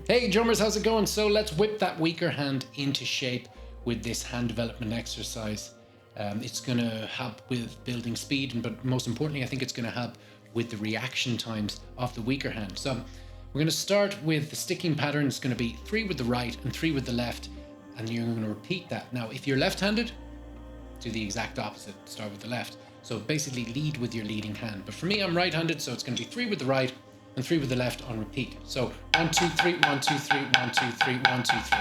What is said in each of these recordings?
Hey drummers, how's it going? So let's whip that weaker hand into shape with this hand development exercise. It's going to help with building speed, but most importantly, I think it's going to help with the reaction times of the weaker hand. So we're going to start with the sticking pattern. It's going to be 3 with the right and 3 with the left, and you're going to repeat that. Now, if you're left-handed, do the exact opposite. Start with the left. So basically lead with your leading hand. But for me, I'm right-handed, so it's going to be 3 with the right and 3 with the left on repeat. So 1, 2, 3, 1, 2, 3, 1, 2, 3, 1, 2, 3.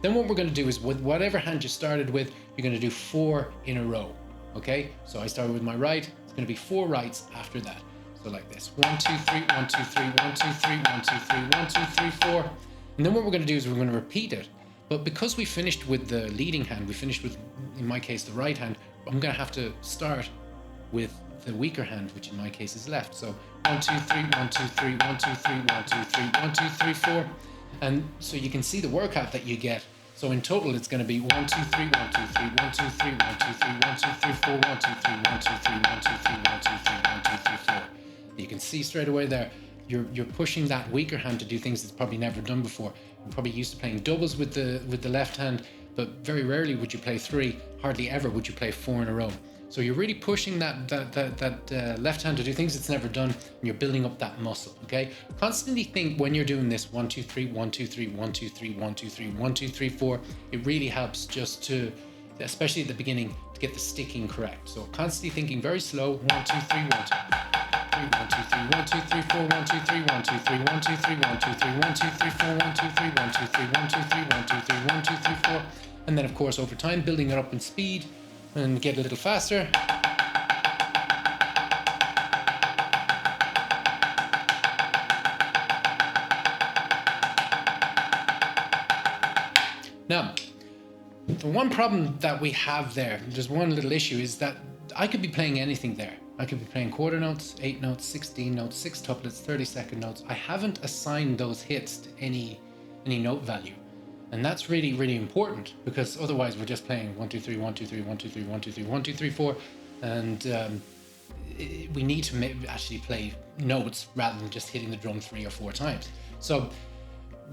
Then what we're going to do is with whatever hand you started with, you're going to do 4 in a row. Okay? So I started with my right. It's going to be 4 rights after that. So like this. 1, 2, 3, 1, 2, 3, 1, 2, 3, 1, 2, 3, 1, 2, 3, 4. And then what we're going to do is we're going to repeat it. But because we finished with the leading hand, we finished with, in my case, the right hand, I'm going to have to start with the weaker hand, which in my case is left. So 1, 2, 3, 1, 2, 3, 1, 2, 3, 1, 2, 3, 1, 2, 3, 4. And so you can see the workout that you get. So in total, it's going to be 1, 2, 3, 1, 2, 3, 1, 2, 3, 1, 2, 3, 1, 2, 3, 4, 1, 2, 3, 1, 2, 3, 1, 2, 3, 1, 2, 3, 1, 2, 3, 4. You can see straight away there, you're pushing that weaker hand to do things it's probably never done before. You're probably used to playing doubles with the left hand, but very rarely would you play 3. Hardly ever would you play 4 in a row. So you're really pushing that left hand to do things it's never done, and you're building up that muscle. Okay. Constantly think when you're doing this 1, 2, 3, 1, 2, 3, 1, 2, 3, 1, 2, 3, 1, 2, 3, 4. It really helps just to, especially at the beginning, to get the sticking correct. So constantly thinking very slow. 1, 2, 3, 1, 2. 1, 2, 3, 1, 2, 3, 4, 1, 2, 3, 1, 2, 3, 1, 2, 3, 1, 2, 3, 1, 2, 3, 4, 1, 2, 3, 1, 2, 3, 1, 2, 3, 1, 2, 3, 1, 2, 3, 4. And then of course over time building it up in speed and get a little faster. Now, the one problem that we have there, just one little issue, is that I could be playing anything there. I could be playing quarter notes, 8 notes, 16 notes, 6 tuplets, 30-second notes. I haven't assigned those hits to any note value. And that's really, really important, because otherwise we're just playing 1, 2, 3, 1, 2, 3, 1, 2, 3, 1, 2, 3, 1, 2, 3, 4. And we need to actually play notes rather than just hitting the drum 3 or 4 times. So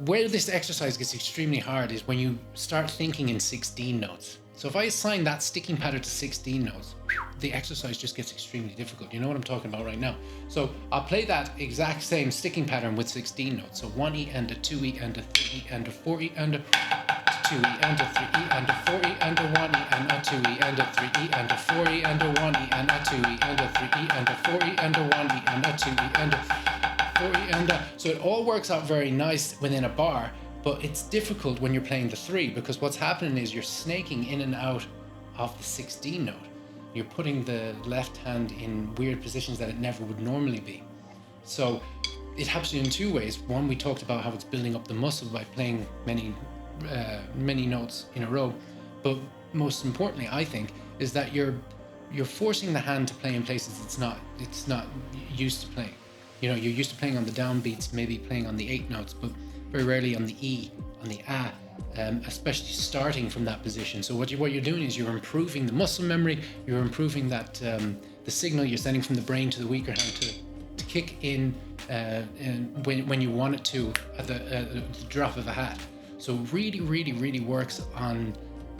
where this exercise gets extremely hard is when you start thinking in 16 notes. So if I assign that sticking pattern to 16 notes, the exercise just gets extremely difficult. You know what I'm talking about right now. So I'll play that exact same sticking pattern with 16 notes. So 1E and a 2E and a 3E and a 4E and a 2E and a 3E and a 4E and a 1E and a 2E and a 3E and a 4E and a 1E and a 2E and a 3E and a 4E and a 1E and a 2E and a 4E and a... So it all works out very nice within a bar. But it's difficult when you're playing the 3, because what's happening is you're snaking in and out of the 16 note. You're putting the left hand in weird positions that it never would normally be. So it helps you in 2 ways. One, we talked about how it's building up the muscle by playing many notes in a row. But most importantly, I think, is that you're forcing the hand to play in places it's not used to playing. You know, you're used to playing on the downbeats, maybe playing on the 8 notes, but very rarely on the E, on the A, especially starting from that position. So what you're doing is you're improving the muscle memory, you're improving that the signal you're sending from the brain to the weaker hand to kick in when you want it to at the drop of a hat. So really, really, really works on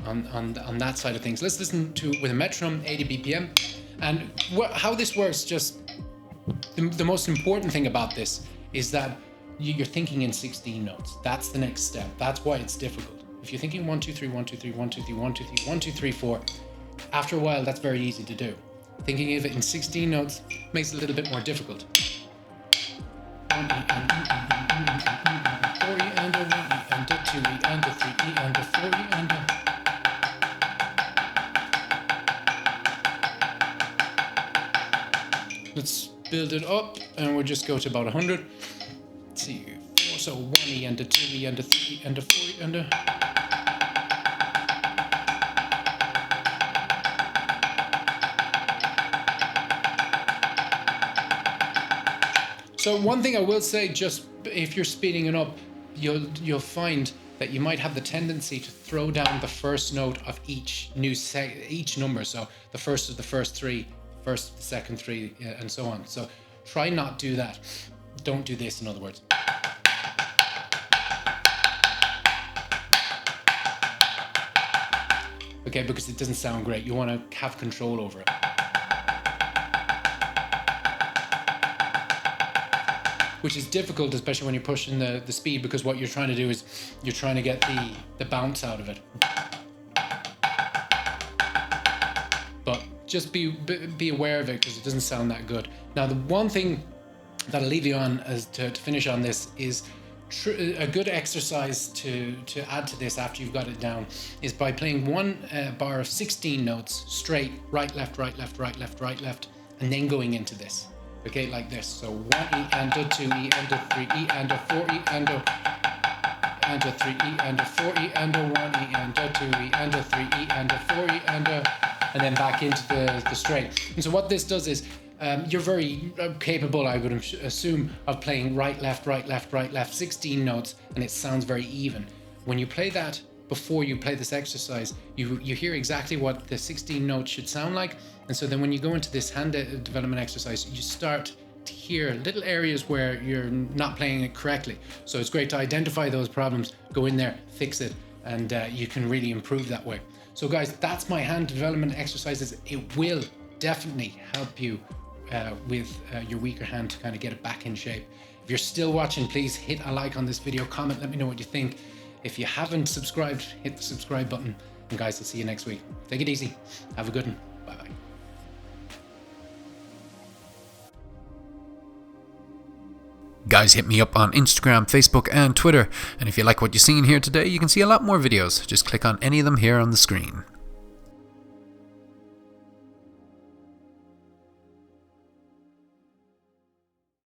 that side of things. Let's listen to with a metronome, 80 BPM, and how this works. Just the most important thing about this is that you're thinking in 16 notes. That's the next step. That's why it's difficult. If you're thinking 1, 2, 3, 1, 2, 3, 1, 2, 3, 1, 2, 3, 1, 2, 3, 4, after a while, that's very easy to do. Thinking of it in 16 notes makes it a little bit more difficult. 1E and 4E and a 1E and a 2E and a 3E and a 4E and a... Let's build it up, and we'll just go to about 100. Let's see, 4, so 1E and a 2E and a 3E and a 4E and a... So one thing I will say, just if you're speeding it up, you'll find that you might have the tendency to throw down the first note of each number. So the first of the first 3, first of the second 3, and so on. So try not do that. Don't do this, in other words. Okay, because it doesn't sound great. You want to have control over it. Which is difficult, especially when you're pushing the speed, because what you're trying to do is you're trying to get the bounce out of it. But just be aware of it, because it doesn't sound that good. Now, the one thing that I'll leave you on as to finish on this is a good exercise to add to this after you've got it down is by playing one bar of 16 notes straight, right, left, right, left, right, left, right, left, and then going into this. Okay, like this. So 1 E and a 2 E and a 3 E and a 4 E and a 3 E and a 4 E and a 1 E and a 2 E and a 3 E and a 4 E and then back into the straight. And so what this does is you're very capable, I would assume, of playing right, left, right, left, right, left, 16 notes, and it sounds very even. When you play that before you play this exercise, you hear exactly what the 16 notes should sound like. And so then when you go into this hand development exercise, you start to hear little areas where you're not playing it correctly. So it's great to identify those problems, go in there, fix it, and you can really improve that way. So guys, that's my hand development exercises. It will definitely help you with your weaker hand to kind of get it back in shape. If you're still watching, please hit a like on this video, comment, let me know what you think. If you haven't subscribed, hit the subscribe button. And guys, I'll see you next week. Take it easy. Have a good one. Bye-bye. Guys, hit me up on Instagram, Facebook, and Twitter. And if you like what you've seen here today, you can see a lot more videos. Just click on any of them here on the screen.